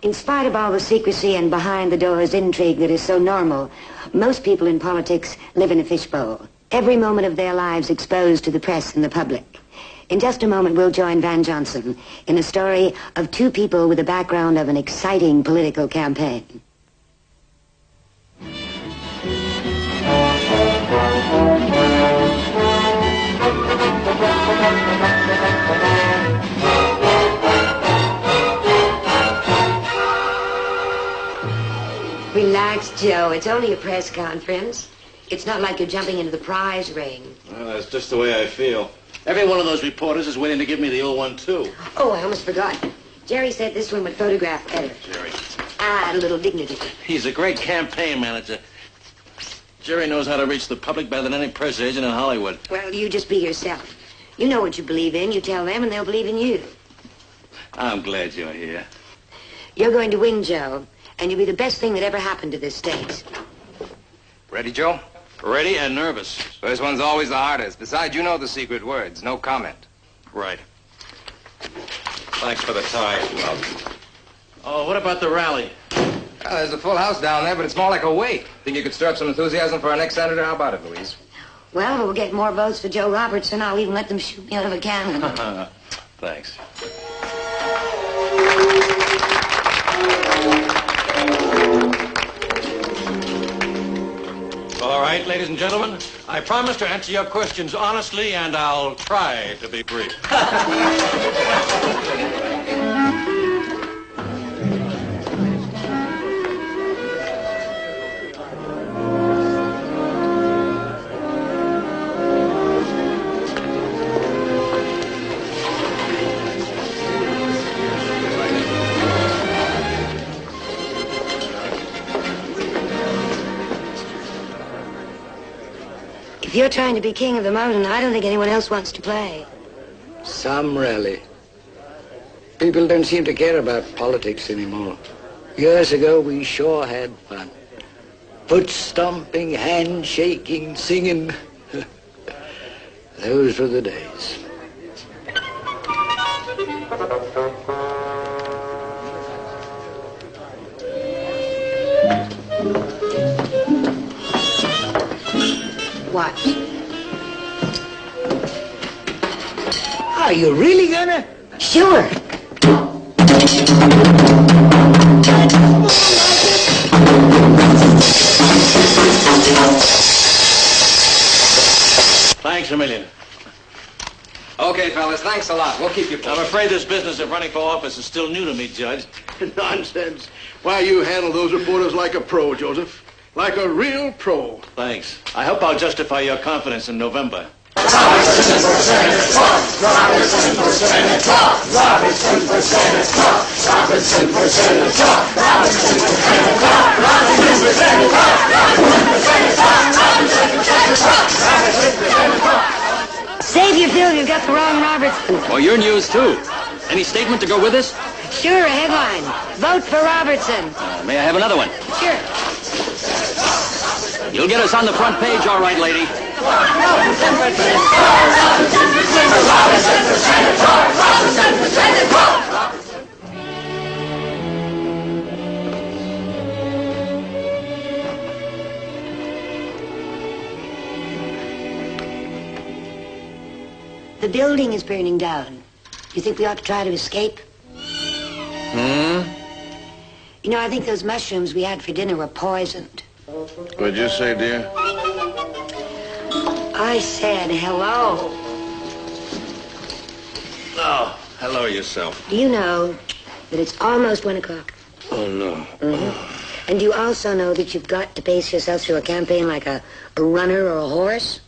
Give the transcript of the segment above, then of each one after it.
In spite of all the secrecy and behind-the-doors intrigue that is so normal, most people in politics live in a fishbowl. Every moment of their lives exposed to the press and the public. In just a moment, we'll join Van Johnson in a story of two people with a background of an exciting political campaign. Relax, Joe. It's only a press conference. It's not like you're jumping into the prize ring. Well, that's just the way I feel. Every one of those reporters is waiting to give me the old one, too. Oh, I almost forgot. Jerry said this one would photograph better. Jerry. Add a little dignity. He's a great campaign manager. Jerry knows how to reach the public better than any press agent in Hollywood. Well, you just be yourself. You know what you believe in. You tell them, and they'll believe in you. I'm glad you're here. You're going to win, Joe, and you'll be the best thing that ever happened to this state. Ready, Joe? Ready and nervous. First one's always the hardest. Besides, you know the secret words. No comment. Right. Thanks for the tie. Welcome. Oh, what about the rally? Well, there's a full house down there, but it's more like a wait. Think you could stir up some enthusiasm for our next senator? How about it, Louise? Well, we'll get more votes for Joe Robertson. I'll even let them shoot me out of a cannon. Thanks. All right, ladies and gentlemen, I promise to answer your questions honestly, and I'll try to be brief. If you're trying to be king of the mountain, I don't think anyone else wants to play. Some rally. People don't seem to care about politics anymore. Years ago, we sure had fun. Foot stomping, hand shaking, singing. Those were the days. Watch. Are you really gonna? Sure. Thanks a million. Okay, fellas, thanks a lot. We'll keep you posted. I'm afraid this business of running for office is still new to me, Judge. Nonsense. Why, you handle those reporters like a pro, Joseph. Like a real pro. Thanks. I hope I'll justify your confidence in November. Robinson for Senator! Robinson for Senator! Robinson for Senator! Robinson for Senator! Robinson for Senator! Robinson for Senator! Robinson for Senator! Robinson for Senator! Robinson for Senator! Save your Phil, you've got the wrong Robertson. Well, your news, too. Any statement to go with this? Sure, a headline. Vote for Robertson. May I have another one? Sure. You'll get us on the front page, all right, lady. Robinson for Senator! Robinson for Senator! Robinson for Senator! Robinson for Senator! The building is burning down. You think we ought to try to escape? You know, I think those mushrooms we had for dinner were poisoned. What'd you say, dear? I said hello. Oh, hello yourself. Do you know that it's almost 1 o'clock? Oh, no. And do you also know that you've got to pace yourself through a campaign like a runner or a horse?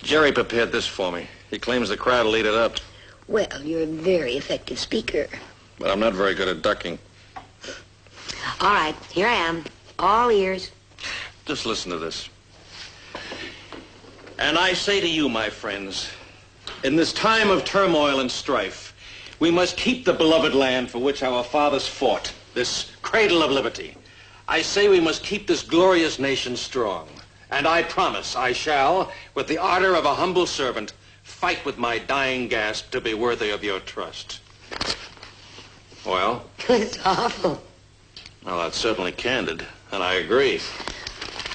Jerry prepared this for me. He claims the crowd will eat it up. Well, you're a very effective speaker. But I'm not very good at ducking. All right, here I am. All ears. Just listen to this. And I say to you, my friends, in this time of turmoil and strife, we must keep the beloved land for which our fathers fought, this cradle of liberty. I say we must keep this glorious nation strong. And I promise I shall, with the ardor of a humble servant, fight with my dying gasp to be worthy of your trust. Well? It's awful. Well, that's certainly candid, and I agree.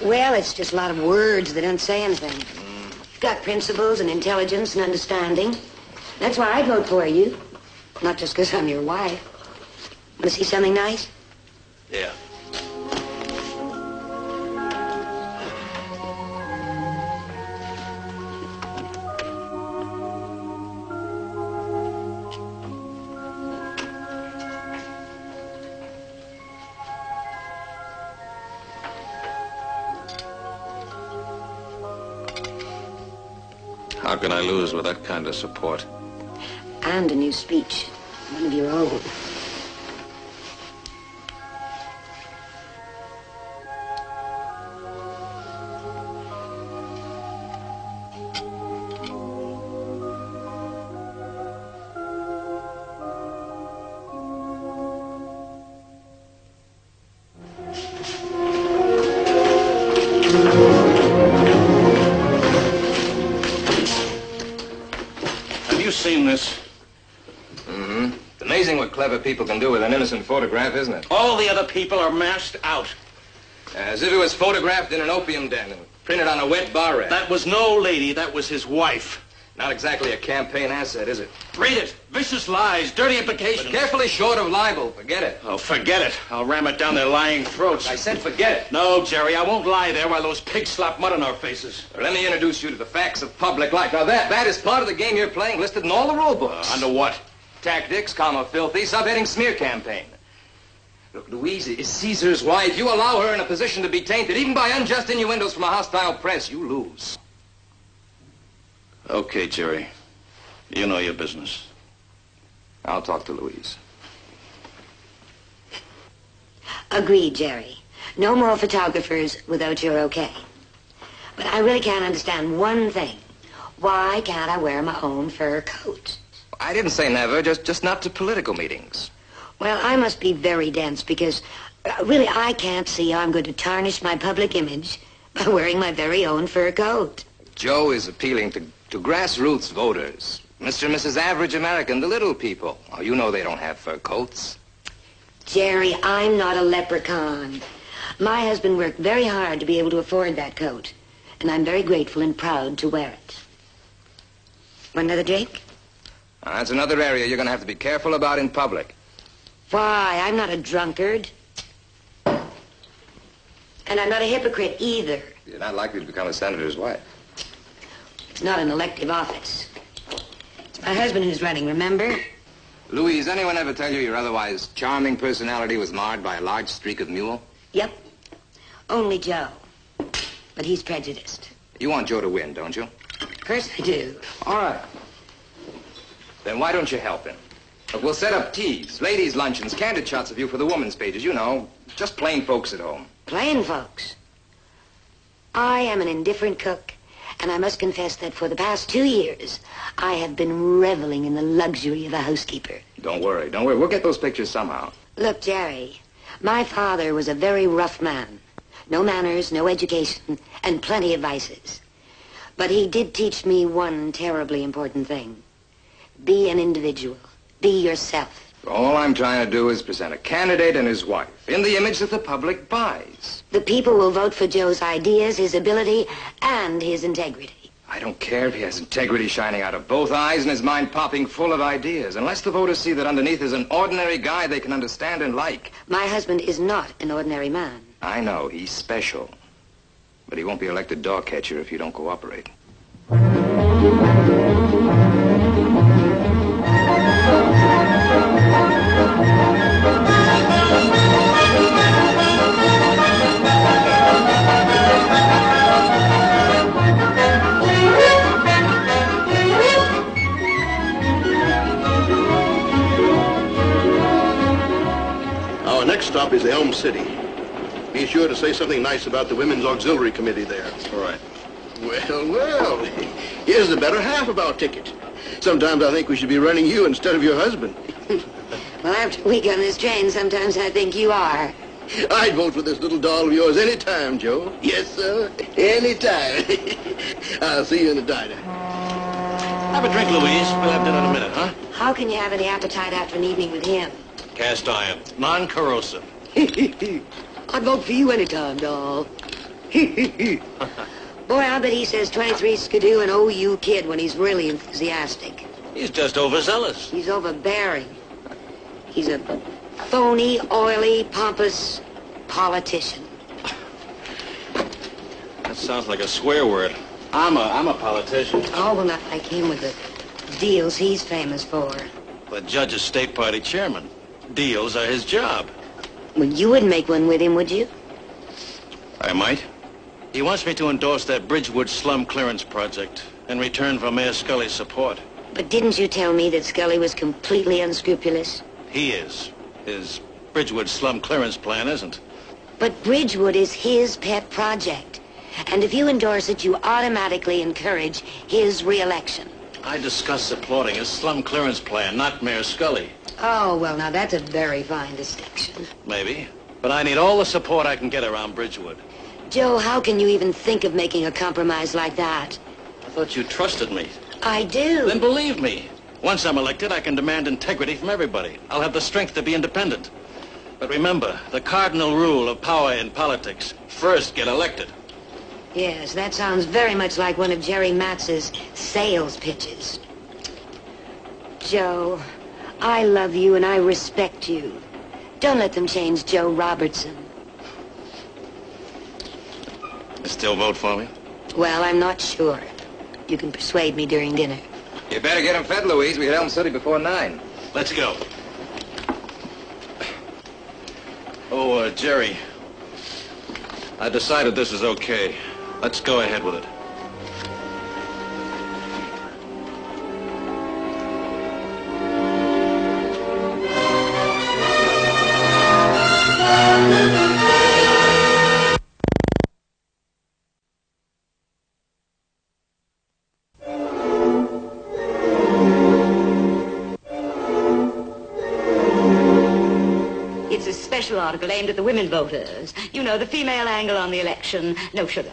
Well, it's just a lot of words that don't say anything. You've got principles and intelligence and understanding. That's why I vote for you. Not just because I'm your wife. Want to see something nice? Yeah. How can I lose with that kind of support? And a new speech. One of your own. Have you seen this? Mm-hmm. It's amazing what clever people can do with an innocent photograph, isn't it? All the other people are masked out. As if it was photographed in an opium den and printed on a wet bar rack. That was no lady, that was his wife. Not exactly a campaign asset, is it? Read it. Vicious lies, dirty implications. But carefully short of libel. Forget it. Oh, forget it. I'll ram it down their lying throats. I said forget it. No, Jerry, I won't lie there while those pigs slap mud in our faces. Well, let me introduce you to the facts of public life. Now, that is part of the game you're playing, listed in all the rule books. Under what? Tactics, comma, filthy, subheading, smear campaign. Look, Louise is Caesar's wife. You allow her in a position to be tainted, even by unjust innuendos from a hostile press. You lose. Okay, Jerry. You know your business. I'll talk to Louise. Agreed, Jerry. No more photographers without your okay. But I really can't understand one thing. Why can't I wear my own fur coat? I didn't say never, just not to political meetings. Well, I must be very dense because really I can't see how I'm going to tarnish my public image by wearing my very own fur coat. Joe is appealing to grassroots voters. Mr. and Mrs. Average American, the little people. Oh, you know they don't have fur coats. Jerry, I'm not a leprechaun. My husband worked very hard to be able to afford that coat, and I'm very grateful and proud to wear it. Want another drink? That's another area you're going to have to be careful about in public. Why, I'm not a drunkard. And I'm not a hypocrite either. You're not likely to become a senator's wife. It's not an elective office. It's my husband who's running, remember? Louise, anyone ever tell you your otherwise charming personality was marred by a large streak of mule? Yep. Only Joe. But he's prejudiced. You want Joe to win, don't you? Of course I do. All right. Then why don't you help him? Look, we'll set up teas, ladies' luncheons, candid shots of you for the women's pages. You know, just plain folks at home. Plain folks. I am an indifferent cook, and I must confess that for the past 2 years, I have been reveling in the luxury of a housekeeper. Don't worry. We'll get those pictures somehow. Look, Jerry, my father was a very rough man. No manners, no education, and plenty of vices. But he did teach me one terribly important thing. Be an individual. Be yourself. All I'm trying to do is present a candidate and his wife in the image that the public buys. The people will vote for Joe's ideas, his ability, and his integrity. I don't care if he has integrity shining out of both eyes and his mind popping full of ideas, unless the voters see that underneath is an ordinary guy they can understand and like. My husband is not an ordinary man. I know, he's special. But he won't be elected dog catcher if you don't cooperate. Our next stop is Elm City. Be sure to say something nice about the Women's Auxiliary Committee there. All right. Well, here's the better half of our ticket. Sometimes I think we should be running you instead of your husband. Well, after a week on this train, sometimes I think you are. I'd vote for this little doll of yours any time, Joe. Yes, sir, any time. I'll see you in the diner. Have a drink, Louise. We'll have dinner in a minute, huh? How can you have any appetite after an evening with him? Cast iron. Non-corrosive. I'd vote for you anytime, doll. Boy, I bet he says 23 skidoo and oh, you kid when he's really enthusiastic. He's just overzealous. He's overbearing. He's a phony, oily, pompous politician. That sounds like a swear word. I'm a politician. Oh, well, not like him with the deals he's famous for. The judge is state party chairman. Deals are his job. Well, you wouldn't make one with him, would you? I might. He wants me to endorse that Bridgewood slum clearance project in return for Mayor Scully's support. But didn't you tell me that Scully was completely unscrupulous? He is. His Bridgewood slum clearance plan isn't. But Bridgewood is his pet project. And if you endorse it, you automatically encourage his re-election. I discussed supporting his slum clearance plan, not Mayor Scully. Oh, well, now that's a very fine distinction. Maybe. But I need all the support I can get around Bridgewood. Joe, how can you even think of making a compromise like that? I thought you trusted me. I do. Then believe me. Once I'm elected, I can demand integrity from everybody. I'll have the strength to be independent. But remember, the cardinal rule of power in politics, first get elected. Yes, that sounds very much like one of Jerry Matz's sales pitches. Joe, I love you and I respect you. Don't let them change Joe Robertson. You still vote for me? Well, I'm not sure. You can persuade me during dinner. You better get him fed, Louise. We get Elm City before 9. Let's go. Oh, Jerry. I decided this is okay. Let's go ahead with it. It's a special article aimed at the women voters. You know, the female angle on the election. No sugar.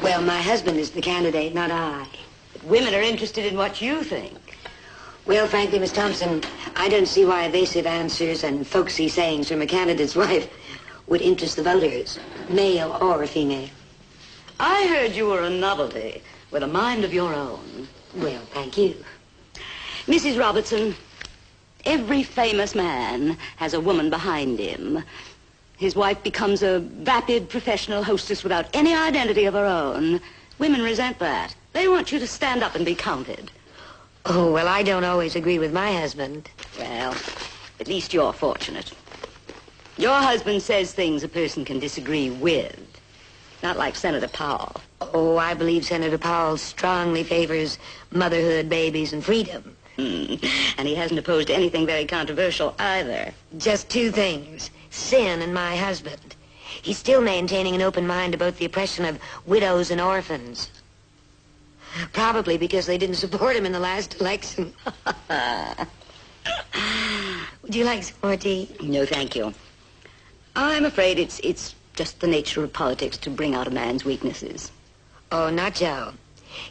Well, my husband is the candidate, not I. But women are interested in what you think. Well, frankly, Miss Thompson, I don't see why evasive answers and folksy sayings from a candidate's wife would interest the voters, male or female. I heard you were a novelty with a mind of your own. Well, thank you. Mrs. Robertson, every famous man has a woman behind him. His wife becomes a vapid professional hostess without any identity of her own. Women resent that. They want you to stand up and be counted. Oh, well, I don't always agree with my husband. Well, at least you're fortunate. Your husband says things a person can disagree with. Not like Senator Powell. Oh, I believe Senator Powell strongly favors motherhood, babies, and freedom. And he hasn't opposed anything very controversial either. Just two things. Sin and my husband. He's still maintaining an open mind about the oppression of widows and orphans. Probably because they didn't support him in the last election. Would you like some more tea? No, thank you. I'm afraid it's just the nature of politics to bring out a man's weaknesses. Oh, not Joe.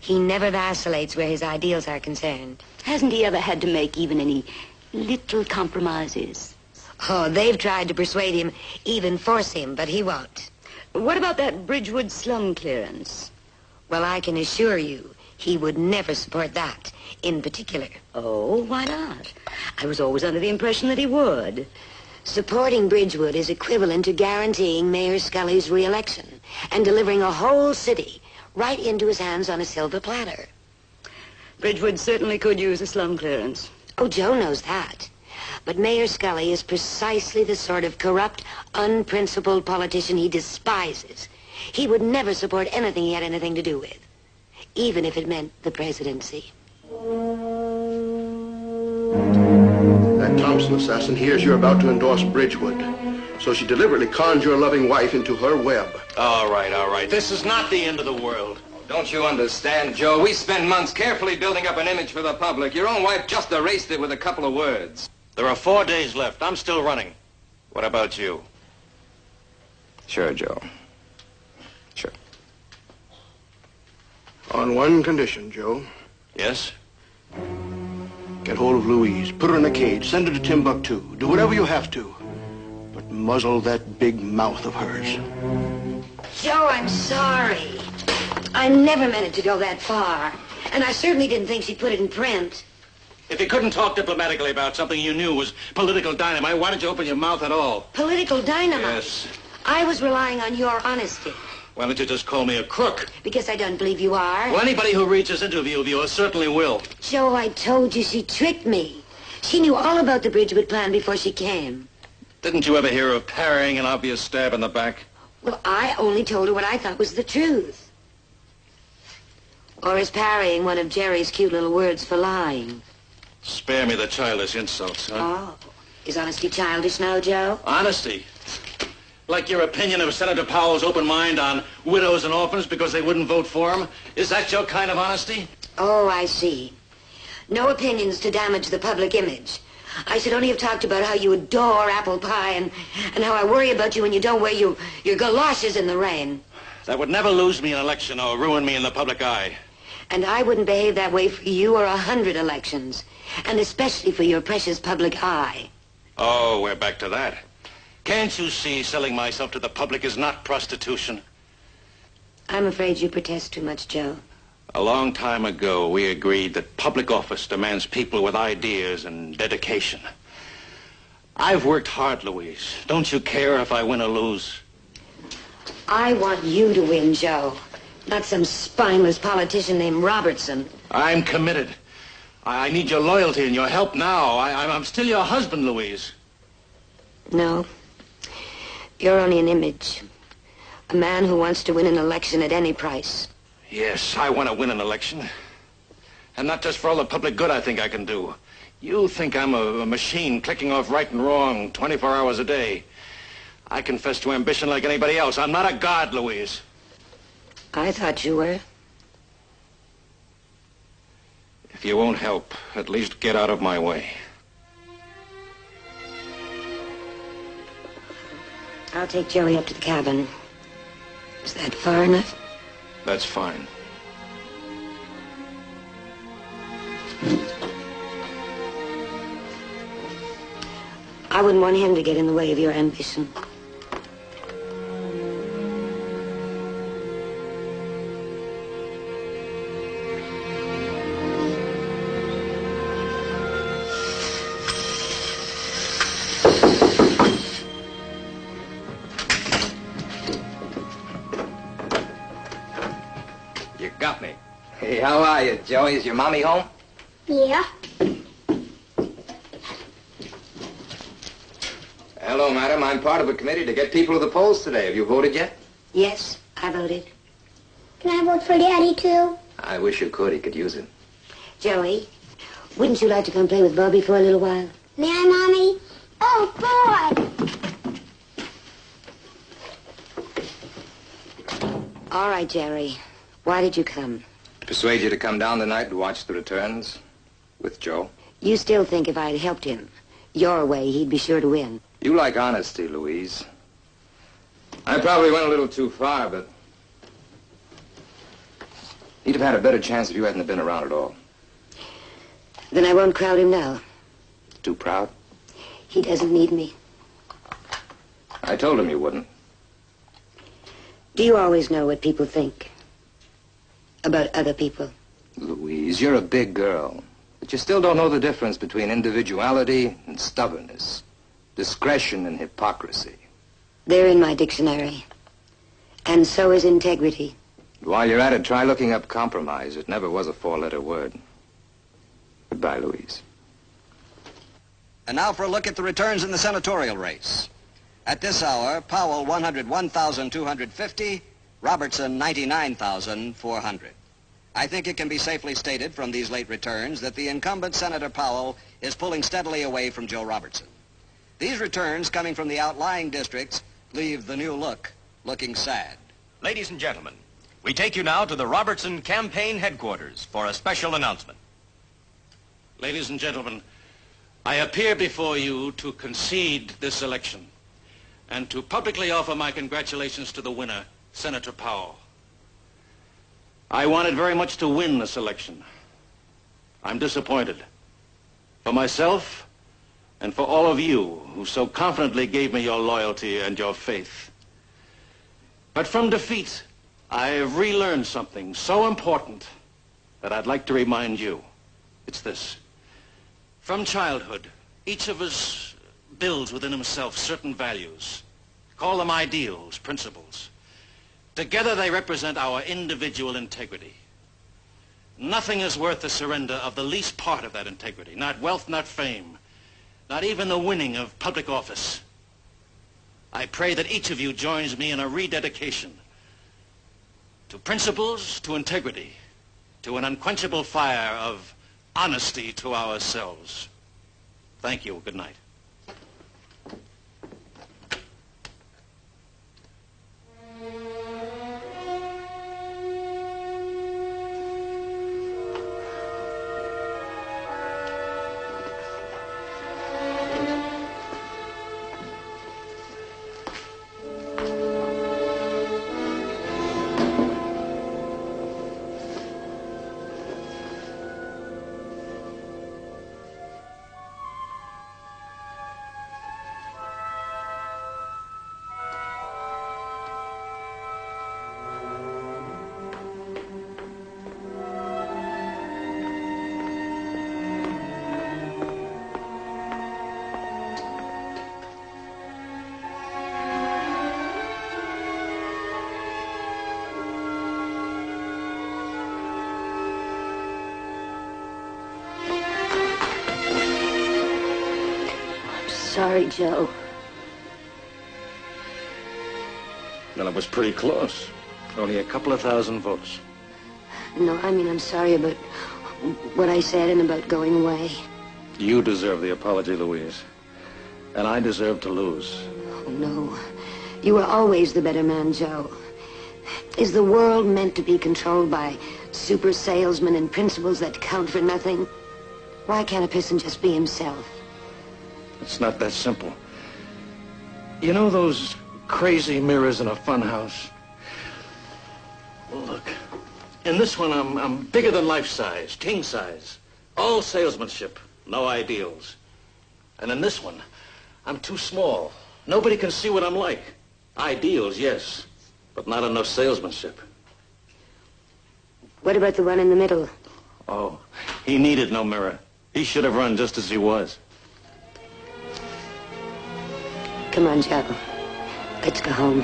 He never vacillates where his ideals are concerned. Hasn't he ever had to make even any little compromises? Oh, they've tried to persuade him, even force him, but he won't. What about that Bridgewood slum clearance? Well, I can assure you, he would never support that, in particular. Oh, why not? I was always under the impression that he would. Supporting Bridgewood is equivalent to guaranteeing Mayor Scully's re-election and delivering a whole city right into his hands on a silver platter. Bridgewood certainly could use a slum clearance. Oh, Joe knows that. But Mayor Scully is precisely the sort of corrupt, unprincipled politician he despises. He would never support anything he had anything to do with, even if it meant the presidency. That Thompson assassin hears you're about to endorse Bridgewood, so she deliberately conned your loving wife into her web. All right, all right. This is not the end of the world. Don't you understand, Joe? We spend months carefully building up an image for the public. Your own wife just erased it with a couple of words. There are 4 days left. I'm still running. What about you? Sure, Joe. Sure. On one condition, Joe. Yes? Get hold of Louise, put her in a cage, send her to Timbuktu. Do whatever you have to. But muzzle that big mouth of hers. Joe, I'm sorry. I never meant it to go that far. And I certainly didn't think she'd put it in print. If you couldn't talk diplomatically about something you knew was political dynamite, why did you open your mouth at all? Political dynamite? Yes. I was relying on your honesty. Why don't you just call me a crook? Because I don't believe you are. Well, anybody who reads this interview of yours certainly will. Joe, I told you she tricked me. She knew all about the Bridgewood plan before she came. Didn't you ever hear of parrying an obvious stab in the back? Well, I only told her what I thought was the truth. Or is parrying one of Jerry's cute little words for lying? Spare me the childish insults, huh? Oh. Is honesty childish now, Joe? Honesty? Like your opinion of Senator Powell's open mind on widows and orphans because they wouldn't vote for him? Is that your kind of honesty? Oh, I see. No opinions to damage the public image. I should only have talked about how you adore apple pie and how I worry about you when you don't wear your galoshes in the rain. That would never lose me an election or ruin me in the public eye. And I wouldn't behave that way for you or 100 elections. And especially for your precious public eye. Oh, we're back to that. Can't you see selling myself to the public is not prostitution? I'm afraid you protest too much, Joe. A long time ago, we agreed that public office demands people with ideas and dedication. I've worked hard, Louise. Don't you care if I win or lose? I want you to win, Joe. Not some spineless politician named Robertson. I'm committed. I need your loyalty and your help now. I'm still your husband, Louise. No. You're only an image. A man who wants to win an election at any price. Yes, I want to win an election. And not just for all the public good I think I can do. You think I'm a machine clicking off right and wrong 24 hours a day. I confess to ambition like anybody else. I'm not a god, Louise. I thought you were. If you won't help, at least get out of my way. I'll take Joey up to the cabin. Is that far enough? That's fine. I wouldn't want him to get in the way of your ambition. You got me. Hey, how are you, Joey? Is your mommy home? Yeah. Hello, madam. I'm part of a committee to get people to the polls today. Have you voted yet? Yes, I voted. Can I vote for Daddy, too? I wish you could. He could use it. Joey, wouldn't you like to come play with Bobby for a little while? May I, Mommy? Oh, boy! All right, Jerry. Why did you come? Persuade you to come down tonight and watch the returns with Joe? You still think if I had helped him your way, he'd be sure to win? You like honesty, Louise. I probably went a little too far, but he'd have had a better chance if you hadn't been around at all. Then I won't crowd him now. Too proud? He doesn't need me. I told him you wouldn't. Do you always know what people think about other people? Louise, you're a big girl, but you still don't know the difference between individuality and stubbornness, discretion and hypocrisy. They're in my dictionary. And so is integrity. While you're at it, try looking up compromise. It never was a four-letter word. Goodbye, Louise. And now for a look at the returns in the senatorial race. At this hour, Powell 101,250, Robertson 99,400. I think it can be safely stated from these late returns that the incumbent Senator Powell is pulling steadily away from Joe Robertson. These returns coming from the outlying districts leave the new look looking sad. Ladies and gentlemen, we take you now to the Robertson campaign headquarters for a special announcement. Ladies and gentlemen, I appear before you to concede this election and to publicly offer my congratulations to the winner, Senator Powell. I wanted very much to win this election. I'm disappointed. For myself, and for all of you who so confidently gave me your loyalty and your faith. But from defeat, I have relearned something so important that I'd like to remind you. It's this. From childhood, each of us builds within himself certain values. Call them ideals, principles. Together they represent our individual integrity. Nothing is worth the surrender of the least part of that integrity. Not wealth, not fame, not even the winning of public office. I pray that each of you joins me in a rededication to principles, to integrity, to an unquenchable fire of honesty to ourselves. Thank you. Good night. Sorry, Joe. Well, it was pretty close. Only a couple of thousand votes. No, I mean, I'm sorry about what I said and about going away. You deserve the apology, Louise. And I deserve to lose. Oh, no. You were always the better man, Joe. Is the world meant to be controlled by super salesmen and principles that count for nothing? Why can't a person just be himself? It's not that simple. You know those crazy mirrors in a fun house? Well, look, in this one I'm bigger than life size, king size. All salesmanship, no ideals. And in this one, I'm too small. Nobody can see what I'm like. Ideals, yes, but not enough salesmanship. What about the one in the middle? Oh, he needed no mirror. He should have run just as he was. Come on, Joe. Let's go home.